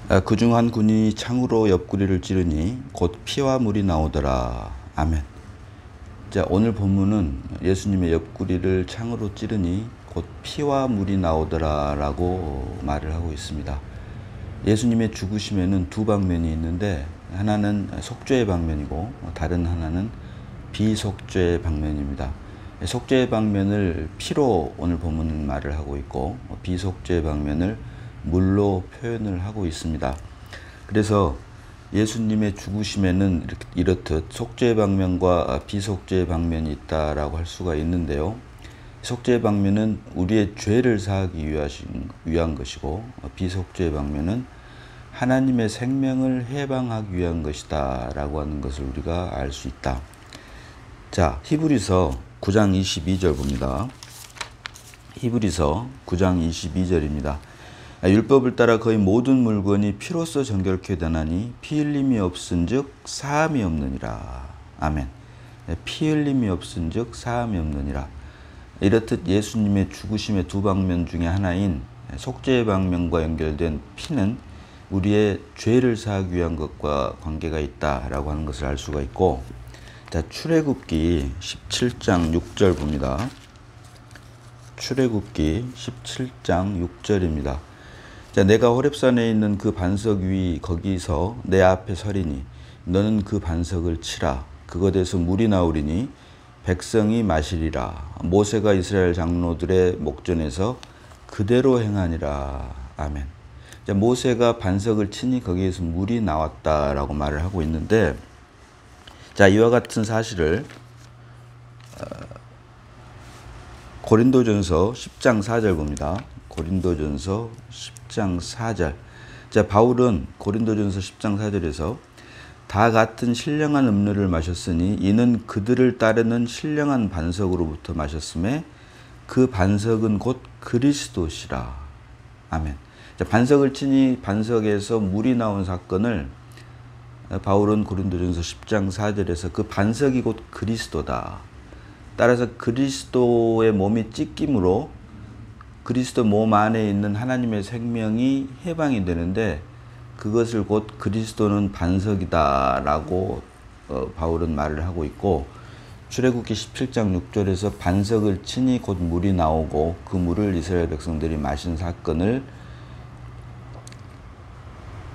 그중 한 군이 창으로 옆구리를 찌르니 곧 피와 물이 나오더라. 아멘. 자, 오늘 본문은 예수님의 옆구리를 창으로 찌르니 곧 피와 물이 나오더라 라고 말을 하고 있습니다. 예수님의 죽으심에는 두 방면이 있는데 하나는 속죄의 방면이고 다른 하나는 비속죄의 방면입니다. 속죄의 방면을 피로 오늘 본문은 말을 하고 있고 비속죄의 방면을 물로 표현을 하고 있습니다. 그래서 예수님의 죽으심에는 이렇듯 속죄의 방면과 비속죄의 방면이 있다라고 할 수가 있는데요. 속죄의 방면은 우리의 죄를 사하기 위한 것이고 비속죄의 방면은 하나님의 생명을 해방하기 위한 것이다 라고 하는 것을 우리가 알 수 있다. 자, 히브리서 9장 22절 봅니다. 히브리서 9장 22절입니다. 율법을 따라 거의 모든 물건이 피로써 정결케 되나니 피 흘림이 없은즉 사함이 없느니라. 아멘. 피 흘림이 없은즉 사함이 없느니라. 이렇듯 예수님의 죽으심의 두 방면 중에 하나인 속죄의 방면과 연결된 피는 우리의 죄를 사하기 위한 것과 관계가 있다라고 하는 것을 알 수가 있고, 자, 출애굽기 17장 6절 봅니다. 출애굽기 17장 6절입니다. 자, 내가 호렙산에 있는 그 반석 위 거기서 내 앞에 서리니 너는 그 반석을 치라. 그것에서 물이 나오리니 백성이 마시리라. 모세가 이스라엘 장로들의 목전에서 그대로 행하니라. 아멘. 자, 모세가 반석을 치니 거기에서 물이 나왔다라고 말을 하고 있는데, 자, 이와 같은 사실을 고린도전서 10장 4절 봅니다. 고린도전서 10장 4절. 자, 바울은 고린도전서 10장 4절에서 다 같은 신령한 음료를 마셨으니 이는 그들을 따르는 신령한 반석으로부터 마셨음에 그 반석은 곧 그리스도시라. 아멘. 자, 반석을 치니 반석에서 물이 나온 사건을 바울은 고린도전서 10장 4절에서 그 반석이 곧 그리스도다. 따라서 그리스도의 몸이 찢김으로 그리스도 몸 안에 있는 하나님의 생명이 해방이 되는데 그것을 곧 그리스도는 반석이다 라고 바울은 말을 하고 있고, 출애굽기 17장 6절에서 반석을 치니 곧 물이 나오고 그 물을 이스라엘 백성들이 마신 사건을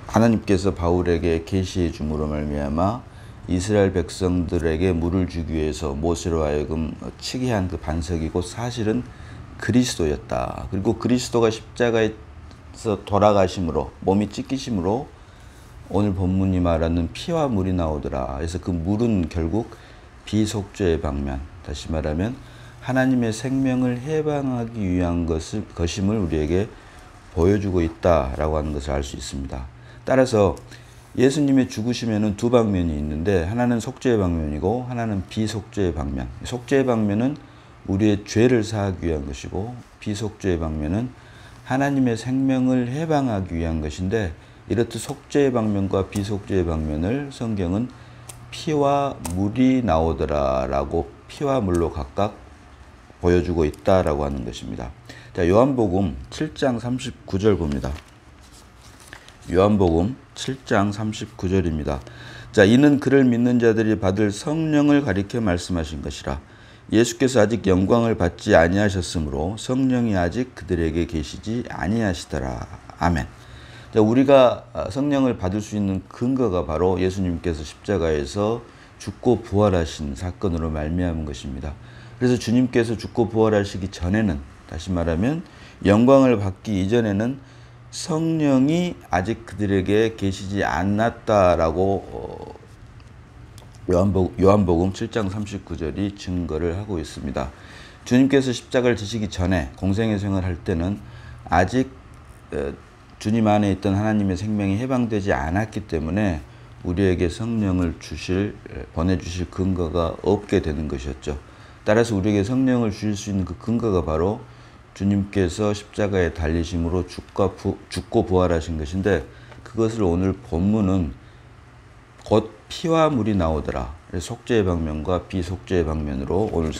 하나님께서 바울에게 계시해 줌으로 말미암아 이스라엘 백성들에게 물을 주기 위해서 모세로 하여금 치게 한 그 반석이 곧 사실은 그리스도였다. 그리고 그리스도가 십자가에서 돌아가심으로 몸이 찢기심으로 오늘 본문이 말하는 피와 물이 나오더라. 그래서 그 물은 결국 비속죄의 방면, 다시 말하면 하나님의 생명을 해방하기 위한 것임을 우리에게 보여주고 있다라고 하는 것을 알 수 있습니다. 따라서 예수님의 죽으심에는 두 방면이 있는데 하나는 속죄의 방면이고 하나는 비속죄의 방면. 속죄의 방면은 우리의 죄를 사하기 위한 것이고 비속죄의 방면은 하나님의 생명을 해방하기 위한 것인데, 이렇듯 속죄의 방면과 비속죄의 방면을 성경은 피와 물이 나오더라 라고 피와 물로 각각 보여주고 있다라고 하는 것입니다. 자, 요한복음 7장 39절 봅니다. 요한복음 7장 39절입니다. 자, 이는 그를 믿는 자들이 받을 성령을 가리켜 말씀하신 것이라. 예수께서 아직 영광을 받지 아니하셨으므로 성령이 아직 그들에게 계시지 아니하시더라. 아멘. 자, 우리가 성령을 받을 수 있는 근거가 바로 예수님께서 십자가에서 죽고 부활하신 사건으로 말미암은 것입니다. 그래서 주님께서 죽고 부활하시기 전에는, 다시 말하면 영광을 받기 이전에는 성령이 아직 그들에게 계시지 않았다라고 요한복음 7장 39절이 증거를 하고 있습니다. 주님께서 십자가를 지시기 전에 공생의 생활을 할 때는 아직 주님 안에 있던 하나님의 생명이 해방되지 않았기 때문에 우리에게 성령을 보내주실 근거가 없게 되는 것이었죠. 따라서 우리에게 성령을 주실 수 있는 그 근거가 바로 주님께서 십자가에 달리심으로 죽고 부활하신 것인데, 그것을 오늘 본문은 곧 피와 물이 나오더라. 속죄의 방면과 비속죄의 방면으로 오늘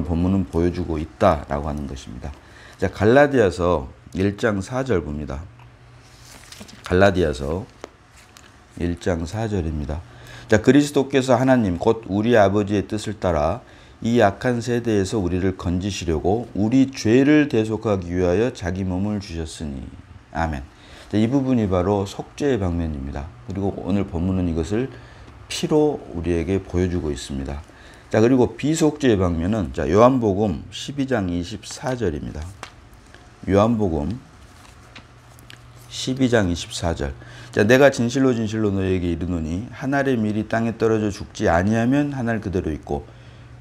본문은 보여주고 있다라고 하는 것입니다. 자, 갈라디아서 1장 4절 봅니다. 갈라디아서 1장 4절입니다. 자, 그리스도께서 하나님 곧 우리 아버지의 뜻을 따라 이 악한 세대에서 우리를 건지시려고 우리 죄를 대속하기 위하여 자기 몸을 주셨으니. 아멘. 자, 이 부분이 바로 속죄의 방면입니다. 그리고 오늘 본문은 이것을 피로 우리에게 보여주고 있습니다. 자, 그리고 비속죄의 방면은 자, 요한복음 12장 24절입니다. 요한복음 12장 24절. 자, 내가 진실로 진실로 너에게 이르노니 한 알의 밀이 땅에 떨어져 죽지 아니하면 한 알 그대로 있고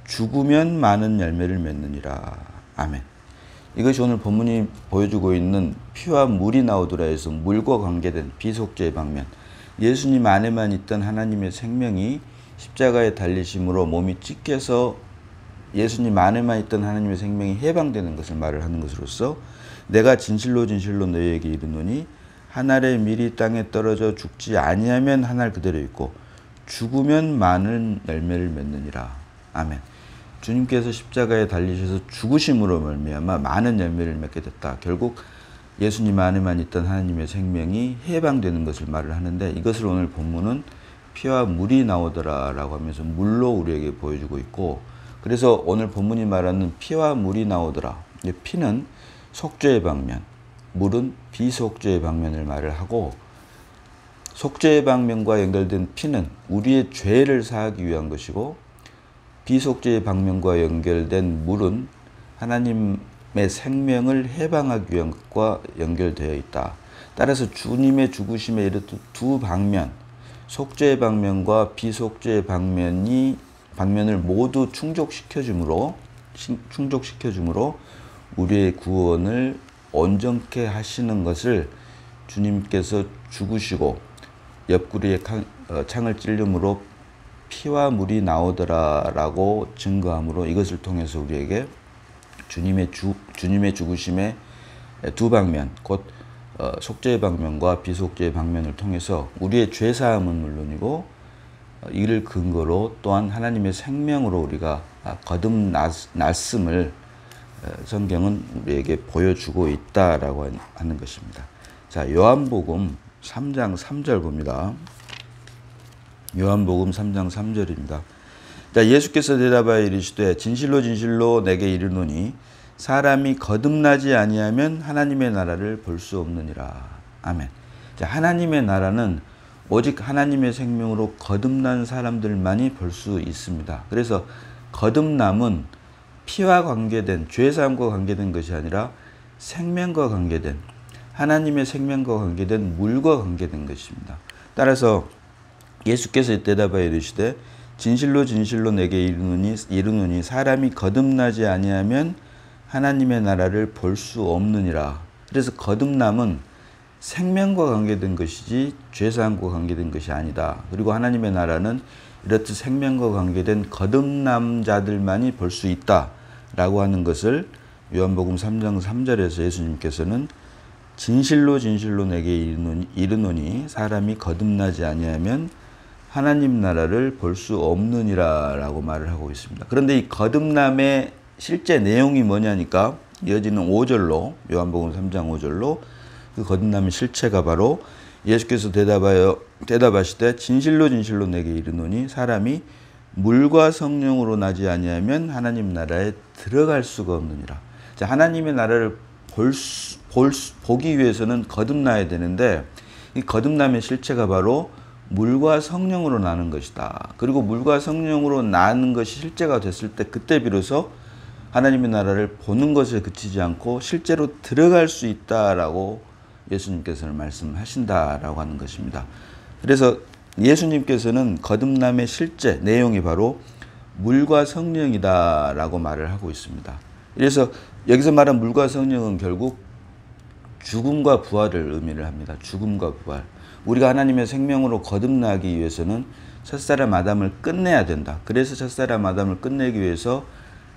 죽으면 많은 열매를 맺느니라. 아멘. 이것이 오늘 본문이 보여주고 있는 피와 물이 나오더라에서 물과 관계된 비속죄의 방면. 예수님 안에만 있던 하나님의 생명이 십자가에 달리심으로 몸이 찢겨서 예수님 안에만 있던 하나님의 생명이 해방되는 것을 말을 하는 것으로서 내가 진실로 진실로 너희에게 이르노니 한 알의 밀이 땅에 떨어져 죽지 아니하면 한 알 그대로 있고 죽으면 많은 열매를 맺느니라. 아멘. 주님께서 십자가에 달리셔서 죽으심으로 말미암아 많은 열매를 맺게 됐다. 결국 예수님 안에만 있던 하나님의 생명이 해방되는 것을 말을 하는데 이것을 오늘 본문은 피와 물이 나오더라라고 하면서 물로 우리에게 보여주고 있고 그래서 오늘 본문이 말하는 피와 물이 나오더라. 피는 속죄의 방면, 물은 비속죄의 방면을 말을 하고 속죄의 방면과 연결된 피는 우리의 죄를 사하기 위한 것이고 비속죄의 방면과 연결된 물은 하나님의 생명을 해방하기 위한 것과 연결되어 있다. 따라서 주님의 죽으심에 이르듯 두 방면, 속죄의 방면과 비속죄의 방면을 모두 충족시켜줌으로 우리의 구원을 온전케 하시는 것을 주님께서 죽으시고 옆구리에 창을 찔림으로 피와 물이 나오더라라고 증거함으로 이것을 통해서 우리에게 주님의 죽으심의 두 방면, 곧 속죄의 방면과 비속죄의 방면을 통해서 우리의 죄사함은 물론이고 이를 근거로 또한 하나님의 생명으로 우리가 거듭났음을 성경은 우리에게 보여주고 있다라고 하는 것입니다. 자, 요한복음 3장 3절 봅니다. 요한복음 3장 3절입니다. 자, 예수께서 대답하여 이르시되 진실로 진실로 내게 이르노니 사람이 거듭나지 아니하면 하나님의 나라를 볼 수 없느니라. 아멘. 자, 하나님의 나라는 오직 하나님의 생명으로 거듭난 사람들만이 볼 수 있습니다. 그래서 거듭남은 피와 관계된 죄사함과 관계된 것이 아니라 생명과 관계된 하나님의 생명과 관계된 물과 관계된 것입니다. 따라서 예수께서 대답하여 이르시되 진실로 진실로 내게 이르노니 사람이 거듭나지 아니하면 하나님의 나라를 볼 수 없느니라. 그래서 거듭남은 생명과 관계된 것이지 죄사함과 관계된 것이 아니다. 그리고 하나님의 나라는 이렇듯 생명과 관계된 거듭남자들만이 볼 수 있다라고 하는 것을 요한복음 3장 3절에서 예수님께서는 진실로 진실로 내게 이르노니 사람이 거듭나지 아니하면 하나님 나라를 볼 수 없느니라 라고 말을 하고 있습니다. 그런데 이 거듭남의 실제 내용이 뭐냐니까 이어지는 5절로 요한복음 3장 5절로 그 거듭남의 실체가 바로 예수께서 대답하시되 진실로 진실로 내게 이르노니 사람이 물과 성령으로 나지 아니하면 하나님 나라에 들어갈 수가 없느니라. 자, 하나님의 나라를 보기 위해서는 거듭나야 되는데 이 거듭남의 실체가 바로 물과 성령으로 나는 것이다. 그리고 물과 성령으로 나는 것이 실제가 됐을 때 그때 비로소 하나님의 나라를 보는 것에 그치지 않고 실제로 들어갈 수 있다라고 예수님께서는 말씀하신다라고 하는 것입니다. 그래서 예수님께서는 거듭남의 실제 내용이 바로 물과 성령이다라고 말을 하고 있습니다. 그래서 여기서 말한 물과 성령은 결국 죽음과 부활을 의미를 합니다. 죽음과 부활. 우리가 하나님의 생명으로 거듭나기 위해서는 첫사람 아담을 끝내야 된다. 그래서 첫사람 아담을 끝내기 위해서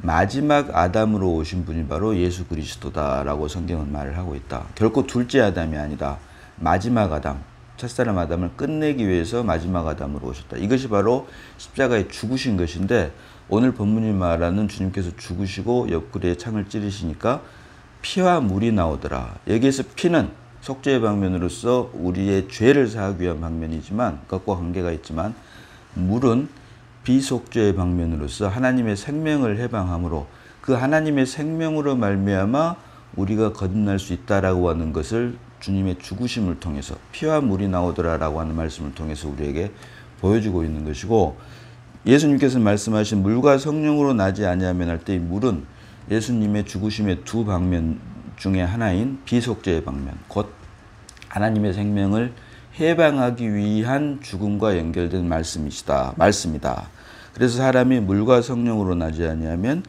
마지막 아담으로 오신 분이 바로 예수 그리스도다라고 성경은 말을 하고 있다. 결코 둘째 아담이 아니다. 마지막 아담, 첫사람 아담을 끝내기 위해서 마지막 아담으로 오셨다. 이것이 바로 십자가에 죽으신 것인데 오늘 본문이 말하는 주님께서 죽으시고 옆구리에 창을 찌르시니까 피와 물이 나오더라. 여기에서 피는 속죄의 방면으로서 우리의 죄를 사하기 위한 방면이지만 그것과 관계가 있지만 물은 비속죄의 방면으로서 하나님의 생명을 해방함으로 그 하나님의 생명으로 말미암아 우리가 거듭날 수 있다라고 하는 것을 주님의 죽으심을 통해서 피와 물이 나오더라라고 하는 말씀을 통해서 우리에게 보여주고 있는 것이고 예수님께서 말씀하신 물과 성령으로 나지 아니하면 할 때 이 물은 예수님의 죽으심의 두 방면 중에 하나인 비속죄의 방면 곧 하나님의 생명을 해방하기 위한 죽음과 연결된 말씀이다. 그래서 사람이 물과 성령으로 나지 아니하면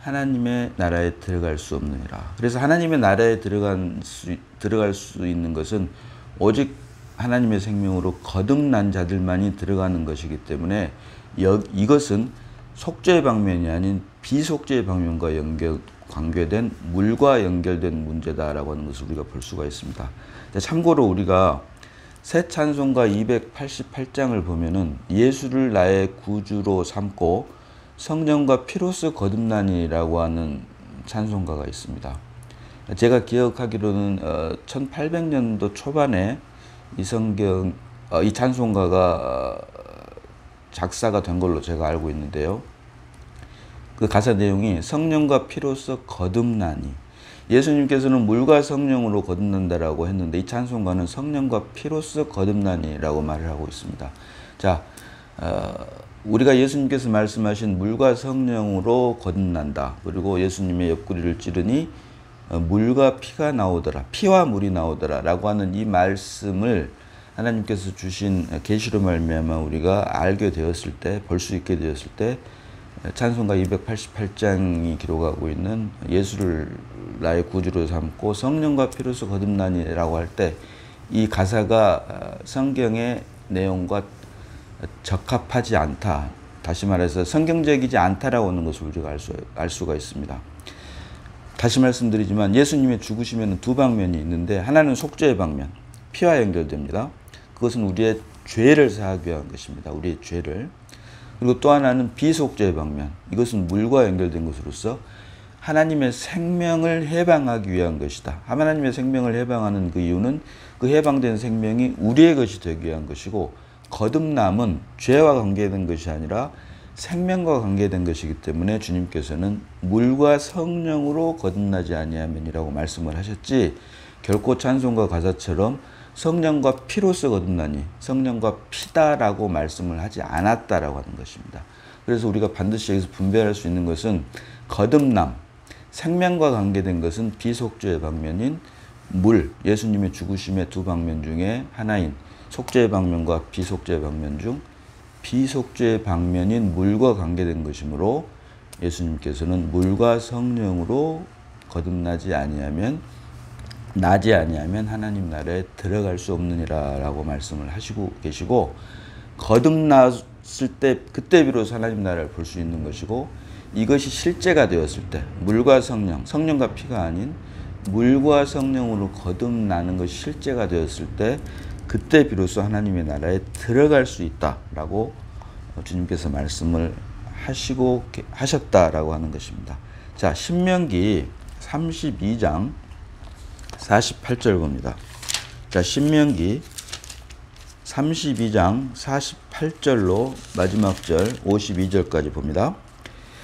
하나님의 나라에 들어갈 수 없느니라. 그래서 하나님의 나라에 들어갈 수 있는 것은 오직 하나님의 생명으로 거듭난 자들만이 들어가는 것이기 때문에 이것은 속죄의 방면이 아닌 비속죄의 방면과 관계된 물과 연결된 문제다라고 하는 것을 우리가 볼 수가 있습니다. 참고로 우리가 새 찬송가 288장을 보면은 예수를 나의 구주로 삼고 성령과 피로써 거듭나니라고 하는 찬송가가 있습니다. 제가 기억하기로는 1800년도 초반에 이 찬송가가 작사가 된 걸로 제가 알고 있는데요. 그 가사 내용이 성령과 피로써 거듭나니 예수님께서는 물과 성령으로 거듭난다라고 했는데 이 찬송가는 성령과 피로써 거듭나니라고 말을 하고 있습니다. 자, 우리가 예수님께서 말씀하신 물과 성령으로 거듭난다. 그리고 예수님의 옆구리를 찌르니 물과 피가 나오더라. 피와 물이 나오더라. 라고 하는 이 말씀을 하나님께서 주신 계시로 말미암아 우리가 알게 되었을 때, 볼 수 있게 되었을 때 찬송가 288장이 기록하고 있는 예수를 나의 구주로 삼고 성령과 피로써 거듭나니라고 할 때 이 가사가 성경의 내용과 적합하지 않다. 다시 말해서 성경적이지 않다라고 하는 것을 우리가 알 수가 있습니다. 다시 말씀드리지만 예수님의 죽으심에는 두 방면이 있는데 하나는 속죄의 방면, 피와 연결됩니다. 그것은 우리의 죄를 사하기 위한 것입니다. 우리의 죄를. 그리고 또 하나는 비속죄의 방면, 이것은 물과 연결된 것으로서 하나님의 생명을 해방하기 위한 것이다. 하나님의 생명을 해방하는 그 이유는 그 해방된 생명이 우리의 것이 되기 위한 것이고 거듭남은 죄와 관계된 것이 아니라 생명과 관계된 것이기 때문에 주님께서는 물과 성령으로 거듭나지 아니하면이라고 말씀을 하셨지 결코 찬송가 가사처럼 성령과 피로써 거듭나니 성령과 피다라고 말씀을 하지 않았다라고 하는 것입니다. 그래서 우리가 반드시 여기서 분별할 수 있는 것은 거듭남, 생명과 관계된 것은 비속죄의 방면인 물, 예수님의 죽으심의 두 방면 중에 하나인 속죄의 방면과 비속죄의 방면 중 비속죄의 방면인 물과 관계된 것이므로 예수님께서는 물과 성령으로 거듭나지 아니하면 하나님 나라에 들어갈 수 없느니라라고 말씀을 하시고 계시고 거듭났을 때 그때 비로소 하나님 나라를 볼 수 있는 것이고 이것이 실제가 되었을 때 물과 성령, 성령과 피가 아닌 물과 성령으로 거듭나는 것이 실제가 되었을 때 그때 비로소 하나님의 나라에 들어갈 수 있다라고 주님께서 말씀을 하셨다라고 하는 것입니다. 자, 신명기 32장 48절 봅니다. 자, 신명기 32장 48절로 마지막 절 52절까지 봅니다.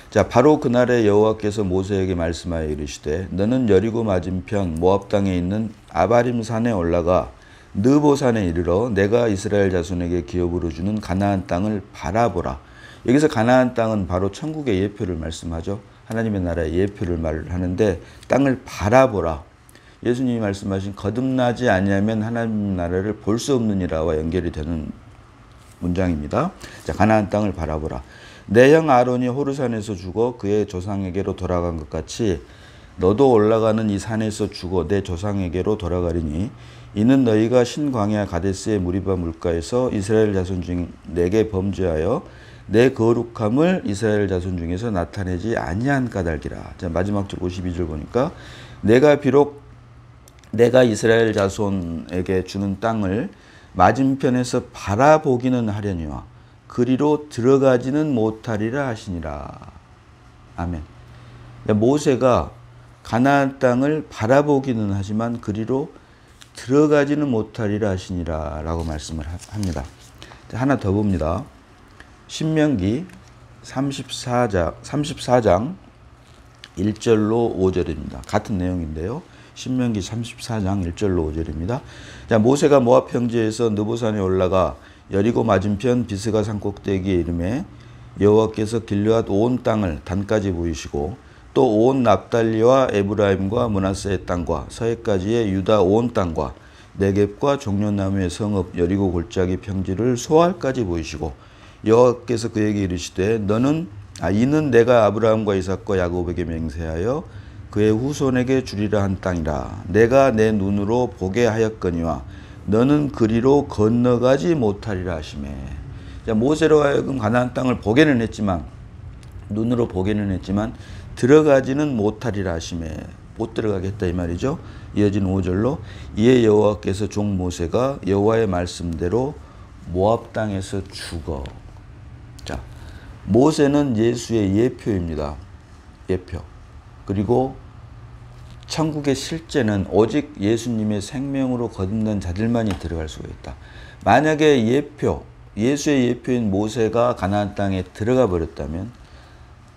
자, 바로 그날에 여호와께서 모세에게 말씀하여 이르시되 너는 여리고 맞은편 모압 땅에 있는 아바림 산에 올라가 느보산에 이르러 내가 이스라엘 자손에게 기업으로 주는 가나안 땅을 바라보라. 여기서 가나안 땅은 바로 천국의 예표를 말씀하죠. 하나님의 나라의 예표를 말하는데 땅을 바라보라. 예수님이 말씀하신 거듭나지 아니하면 하나님 나라를 볼 수 없느니라와 연결이 되는 문장입니다. 자, 가나안 땅을 바라보라. 내 형 아론이 호르산에서 죽어 그의 조상에게로 돌아간 것 같이 너도 올라가는 이 산에서 죽어 내 조상에게로 돌아가리니 이는 너희가 신광야 가데스의 무리바 물가에서 이스라엘 자손 중 내게 범죄하여 내 거룩함을 이스라엘 자손 중에서 나타내지 아니한 까닭이라. 자, 마지막 절 52절 보니까 내가 이스라엘 자손에게 주는 땅을 맞은편에서 바라보기는 하려니와 그리로 들어가지는 못하리라 하시니라. 아멘. 모세가 가나안 땅을 바라보기는 하지만 그리로 들어가지는 못하리라 하시니라 라고 말씀을 합니다. 하나 더 봅니다. 신명기 34장 1절로 5절입니다. 같은 내용인데요. 신명기 34장 1절로 5절입니다. 자, 모세가 모압 평지에서 느보산에 올라가 여리고 맞은편 비스가 산 꼭대기에 이르매 여호와께서 길르앗 온 땅을 단까지 보이시고 또 온 납달리와 에브라임과 므낫세의 땅과 서해까지의 유다 온 땅과 네겝과 종려나무의 성읍 여리고 골짜기 평지를 소알까지 보이시고 여호와께서 그에게 이르시되 이는 내가 아브라함과 이삭과 야곱에게 맹세하여 그의 후손에게 주리라 한 땅이라. 내가 내 눈으로 보게 하였거니와 너는 그리로 건너가지 못하리라 하시매. 자, 모세로 하여금 가나안 땅을 보게는 했지만 눈으로 보게는 했지만 들어가지는 못하리라 하시매. 못 들어가겠다 이 말이죠. 이어진 5절로 이에 여호와께서 종 모세가 여호와의 말씀대로 모압 땅에서 죽어. 자, 모세는 예수의 예표입니다. 예표. 그리고 천국의 실제는 오직 예수님의 생명으로 거듭난 자들만이 들어갈 수가 있다. 만약에 예수의 예표인 모세가 가나안 땅에 들어가 버렸다면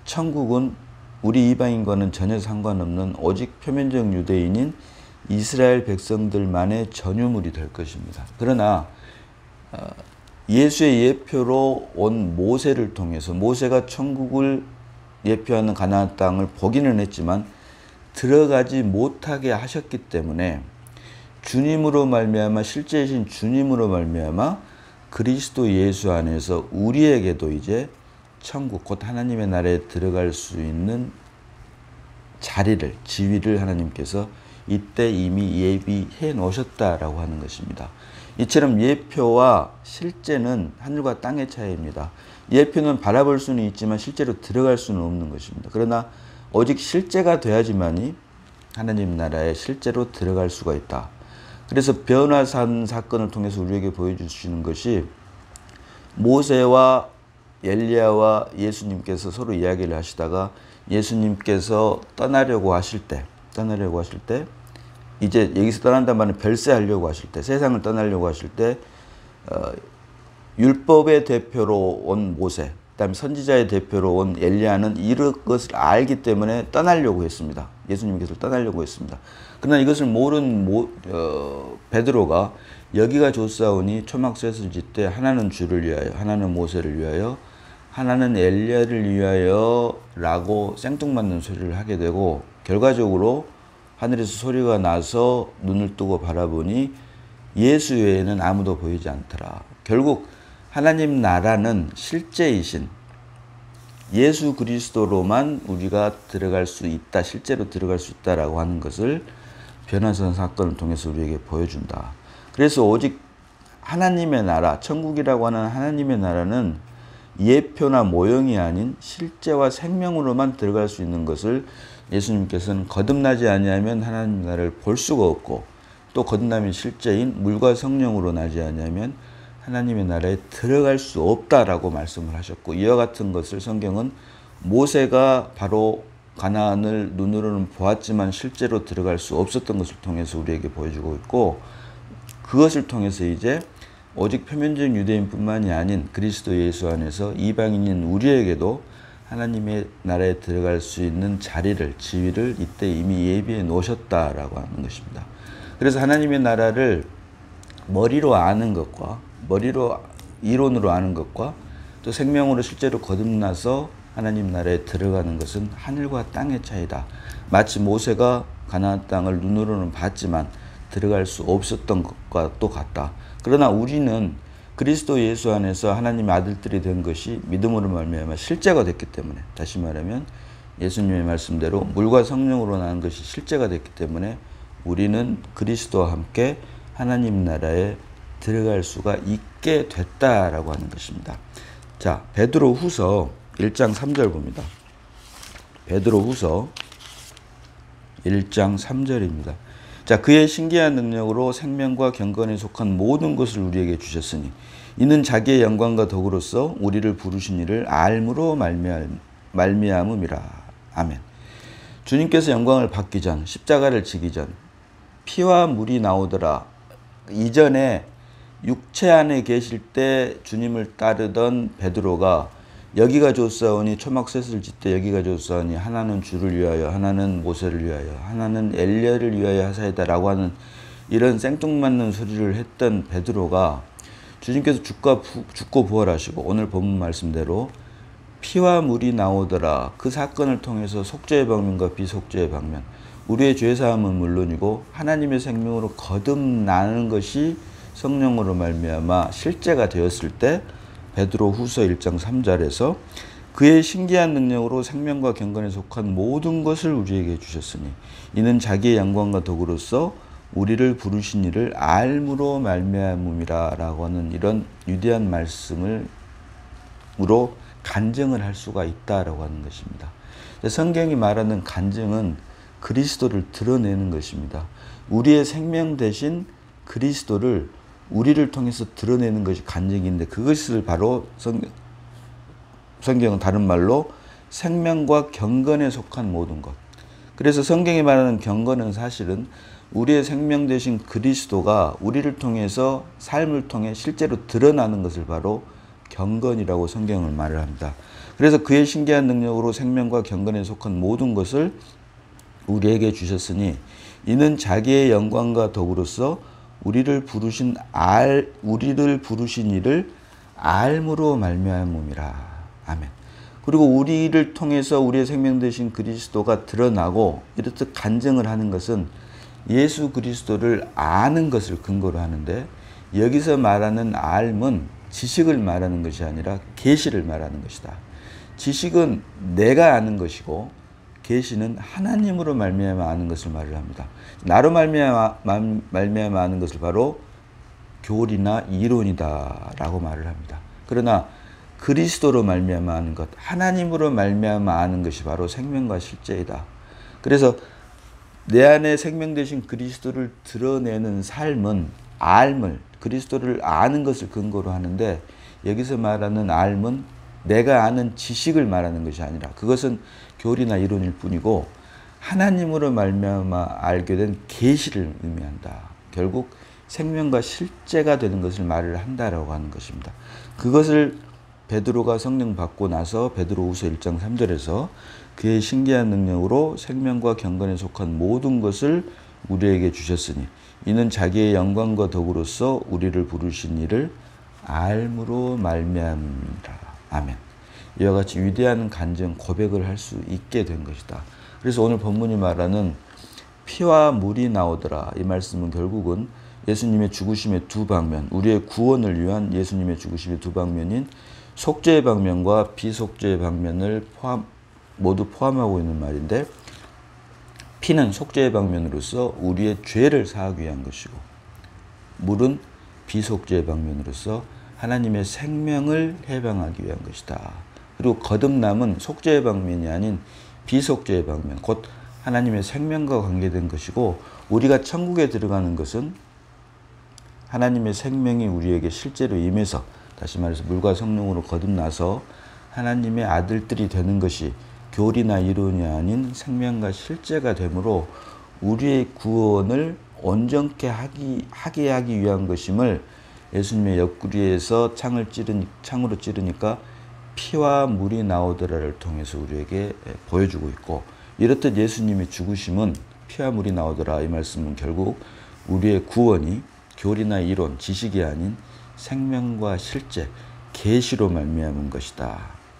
천국은 우리 이방인과는 전혀 상관없는 오직 표면적 유대인인 이스라엘 백성들만의 전유물이 될 것입니다. 그러나 예수의 예표로 온 모세를 통해서 모세가 천국을 예표하는 가나안 땅을 보기는 했지만 들어가지 못하게 하셨기 때문에 주님으로 말미암아 실제이신 주님으로 말미암아 그리스도 예수 안에서 우리에게도 이제 천국 곧 하나님의 나라에 들어갈 수 있는 자리를 지위를 하나님께서 이때 이미 예비해 놓으셨다라고 하는 것입니다. 이처럼 예표와 실제는 하늘과 땅의 차이입니다. 예표는 바라볼 수는 있지만 실제로 들어갈 수는 없는 것입니다. 그러나 오직 실제가 돼야지만이 하나님 나라에 실제로 들어갈 수가 있다. 그래서 변화산 사건을 통해서 우리에게 보여주시는 것이 모세와 엘리야와 예수님께서 서로 이야기를 하시다가 예수님께서 떠나려고 하실 때 이제 여기서 떠난단 말은 별세하려고 하실 때 세상을 떠나려고 하실 때 율법의 대표로 온 모세 그다음에 선지자의 대표로 온 엘리야는 이런 것을 알기 때문에 떠나려고 했습니다. 예수님께서 떠나려고 했습니다. 그러나 이것을 모른 베드로가 여기가 좋사오니 초막셋을 짓되 하나는 주를 위하여 하나는 모세를 위하여 하나는 엘리야를 위하여 라고 생뚱맞는 소리를 하게 되고 결과적으로 하늘에서 소리가 나서 눈을 뜨고 바라보니 예수 외에는 아무도 보이지 않더라. 결국 하나님 나라는 실제이신 예수 그리스도로만 우리가 들어갈 수 있다. 실제로 들어갈 수 있다라고 하는 것을 변화산 사건을 통해서 우리에게 보여준다. 그래서 오직 하나님의 나라, 천국이라고 하는 하나님의 나라는 예표나 모형이 아닌 실제와 생명으로만 들어갈 수 있는 것을 예수님께서는 거듭나지 아니하면 하나님 나라를 볼 수가 없고 또 거듭남이 실제인 물과 성령으로 나지 아니하면 하나님의 나라에 들어갈 수 없다라고 말씀을 하셨고 이와 같은 것을 성경은 모세가 바로 가나안을 눈으로는 보았지만 실제로 들어갈 수 없었던 것을 통해서 우리에게 보여주고 있고 그것을 통해서 이제 오직 표면적 유대인뿐만이 아닌 그리스도 예수 안에서 이방인인 우리에게도 하나님의 나라에 들어갈 수 있는 자리를 지위를 이때 이미 예비해 놓으셨다라고 하는 것입니다. 그래서 하나님의 나라를 머리로 아는 것과 머리로 이론으로 아는 것과 또 생명으로 실제로 거듭나서 하나님 나라에 들어가는 것은 하늘과 땅의 차이다. 마치 모세가 가나안 땅을 눈으로는 봤지만 들어갈 수 없었던 것과 똑같다. 그러나 우리는 그리스도 예수 안에서 하나님의 아들들이 된 것이 믿음으로 말미암아 실제가 됐기 때문에 다시 말하면 예수님의 말씀대로 물과 성령으로 나는 것이 실제가 됐기 때문에 우리는 그리스도와 함께 하나님 나라에 들어갈 수가 있게 됐다라고 하는 것입니다. 자, 베드로 후서 1장 3절 봅니다. 베드로 후서 1장 3절입니다. 자, 그의 신기한 능력으로 생명과 경건에 속한 모든 것을 우리에게 주셨으니 이는 자기의 영광과 덕으로서 우리를 부르신 이를 알므로 말미암음이라. 아멘. 주님께서 영광을 받기 전, 십자가를 지기 전 피와 물이 나오더라. 이전에 육체 안에 계실 때 주님을 따르던 베드로가 여기가 좋사오니 초막셋을 짓되 여기가 좋사오니 하나는 주를 위하여 하나는 모세를 위하여 하나는 엘리야를 위하여 하사이다라고 하는 이런 생뚱맞는 소리를 했던 베드로가 주님께서 죽고 부활하시고 오늘 본문 말씀대로 피와 물이 나오더라. 그 사건을 통해서 속죄의 방면과 비속죄의 방면, 우리의 죄사함은 물론이고 하나님의 생명으로 거듭나는 것이 성령으로 말미암아 실제가 되었을 때 베드로후서 1장 3절에서 그의 신기한 능력으로 생명과 경건에 속한 모든 것을 우리에게 주셨으니 이는 자기의 영광과 덕으로서 우리를 부르신 이를 알므로 말미암음이라 라고 하는 이런 위대한 말씀으로 간증을 할 수가 있다라고 하는 것입니다. 성경이 말하는 간증은 그리스도를 드러내는 것입니다. 우리의 생명 대신 그리스도를 우리를 통해서 드러내는 것이 간증인데 그것을 바로 성경은 다른 말로 생명과 경건에 속한 모든 것. 그래서 성경이 말하는 경건은 사실은 우리의 생명 대신 그리스도가 우리를 통해서 삶을 통해 실제로 드러나는 것을 바로 경건이라고 성경을 말을 합니다. 그래서 그의 신기한 능력으로 생명과 경건에 속한 모든 것을 우리에게 주셨으니 이는 자기의 영광과 덕으로서 우리를 부르신 이를 알므로 말미암음이라. 아멘. 그리고 우리를 통해서 우리의 생명 되신 그리스도가 드러나고 이렇듯 간증을 하는 것은 예수 그리스도를 아는 것을 근거로 하는데 여기서 말하는 알은 지식을 말하는 것이 아니라 계시를 말하는 것이다. 지식은 내가 아는 것이고 계시는 하나님으로 말미암아 아는 것을 말을 합니다. 나로 말미암아 아는 것을 바로 교리나 이론이다라고 말을 합니다. 그러나 그리스도로 말미암아 아는 것, 하나님으로 말미암아 아는 것이 바로 생명과 실제이다. 그래서 내 안에 생명 되신 그리스도를 드러내는 삶은 알물, 그리스도를 아는 것을 근거로 하는데 여기서 말하는 알은 내가 아는 지식을 말하는 것이 아니라 그것은 교리나 이론일 뿐이고 하나님으로 말미암아 알게 된 계시를 의미한다. 결국 생명과 실제가 되는 것을 말을 한다라고 하는 것입니다. 그것을 베드로가 성령 받고 나서 베드로후서 1장 3절에서 그의 신기한 능력으로 생명과 경건에 속한 모든 것을 우리에게 주셨으니 이는 자기의 영광과 덕으로서 우리를 부르신 이를 알므로 말미암음이라. 아멘. 이와 같이 위대한 간증 고백을 할 수 있게 된 것이다. 그래서 오늘 본문이 말하는 피와 물이 나오더라. 이 말씀은 결국은 예수님의 죽으심의 두 방면, 우리의 구원을 위한 예수님의 죽으심의 두 방면인 속죄의 방면과 비속죄의 방면을 모두 포함하고 있는 말인데 피는 속죄의 방면으로서 우리의 죄를 사하기 위한 것이고 물은 비속죄의 방면으로서 하나님의 생명을 해방하기 위한 것이다. 그리고 거듭남은 속죄의 방면이 아닌 비속죄의 방면, 곧 하나님의 생명과 관계된 것이고 우리가 천국에 들어가는 것은 하나님의 생명이 우리에게 실제로 임해서 다시 말해서 물과 성령으로 거듭나서 하나님의 아들들이 되는 것이 교리나 이론이 아닌 생명과 실제가 되므로 우리의 구원을 온전케 하게 하기 위한 것임을 예수님의 옆구리에서 창으로 찌르니까 피와 물이 나오더라를 통해서 우리에게 보여주고 있고 이렇듯 예수님의 죽으심은 피와 물이 나오더라 이 말씀은 결국 우리의 구원이 교리나 이론, 지식이 아닌 생명과 실제, 계시로 말미암은 것이다.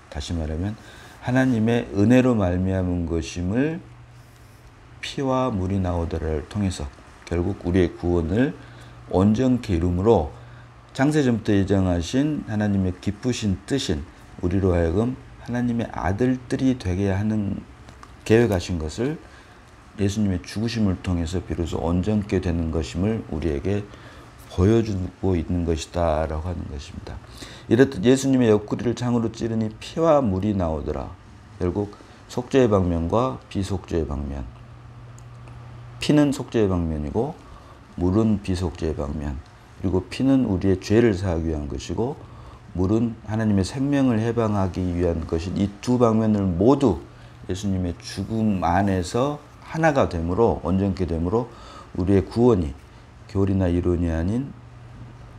다시 말하면 하나님의 은혜로 말미암은 것임을 피와 물이 나오더라를 통해서 결국 우리의 구원을 온전케 이룸으로 창세전부터 예정하신 하나님의 기쁘신 뜻인 우리로 하여금 하나님의 아들들이 되게 하는 계획하신 것을 예수님의 죽으심을 통해서 비로소 온전케 되는 것임을 우리에게 보여주고 있는 것이다 라고 하는 것입니다. 이렇듯 예수님의 옆구리를 창으로 찌르니 피와 물이 나오더라. 결국 속죄의 방면과 비속죄의 방면. 피는 속죄의 방면이고 물은 비속죄의 방면. 그리고 피는 우리의 죄를 사하기 위한 것이고 물은 하나님의 생명을 해방하기 위한 것인 이 두 방면을 모두 예수님의 죽음 안에서 하나가 되므로 온전케 되므로 우리의 구원이 교리나 이론이 아닌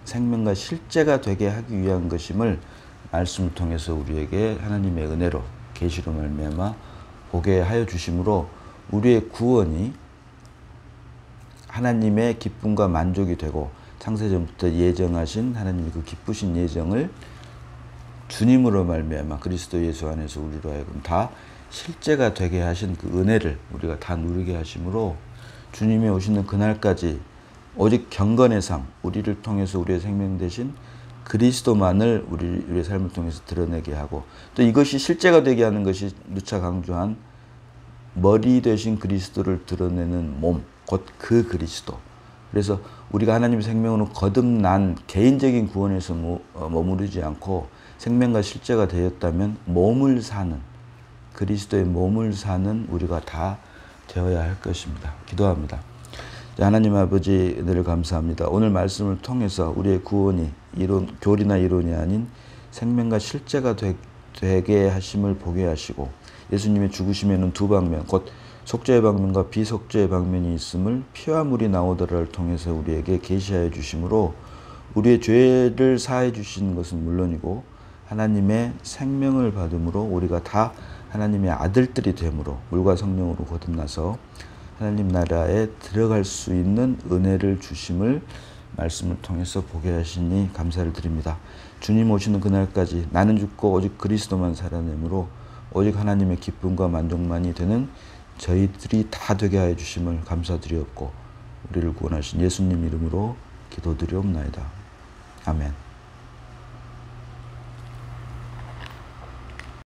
생명과 실제가 되게 하기 위한 것임을 말씀을 통해서 우리에게 하나님의 은혜로 계시로 말미암아 보게 하여 주심으로 우리의 구원이 하나님의 기쁨과 만족이 되고 창세전부터 예정하신 하나님의 그 기쁘신 예정을 주님으로 말미암아 그리스도 예수 안에서 우리로 하여금 다 실제가 되게 하신 그 은혜를 우리가 다 누리게 하심으로 주님이 오시는 그날까지 오직 경건의 삶, 우리를 통해서 우리의 생명 되신 그리스도만을 우리의 삶을 통해서 드러내게 하고 또 이것이 실제가 되게 하는 것이 누차 강조한 머리 되신 그리스도를 드러내는 몸, 곧 그 그리스도. 그래서 우리가 하나님의 생명으로 거듭난 개인적인 구원에서 머무르지 않고 생명과 실제가 되었다면 몸을 사는 그리스도의 몸을 사는 우리가 다 되어야 할 것입니다. 기도합니다. 하나님 아버지 은혜를 감사합니다. 오늘 말씀을 통해서 우리의 구원이 교리나 이론이 아닌 생명과 실제가 되게 하심을 보게 하시고 예수님의 죽으심에는 두 방면, 곧 속죄의 방면과 비속죄의 방면이 있음을 피와 물이 나오더라를 통해서 우리에게 계시하여 주심으로 우리의 죄를 사해 주시는 것은 물론이고 하나님의 생명을 받음으로 우리가 다 하나님의 아들들이 되므로 물과 성령으로 거듭나서 하나님 나라에 들어갈 수 있는 은혜를 주심을 말씀을 통해서 보게 하시니 감사를 드립니다. 주님 오시는 그날까지 나는 죽고 오직 그리스도만 살아내므로 오직 하나님의 기쁨과 만족만이 되는 저희들이 다 되게 하여 주심을 감사드리옵고 우리를 구원하신 예수님 이름으로 기도드리옵나이다. 아멘.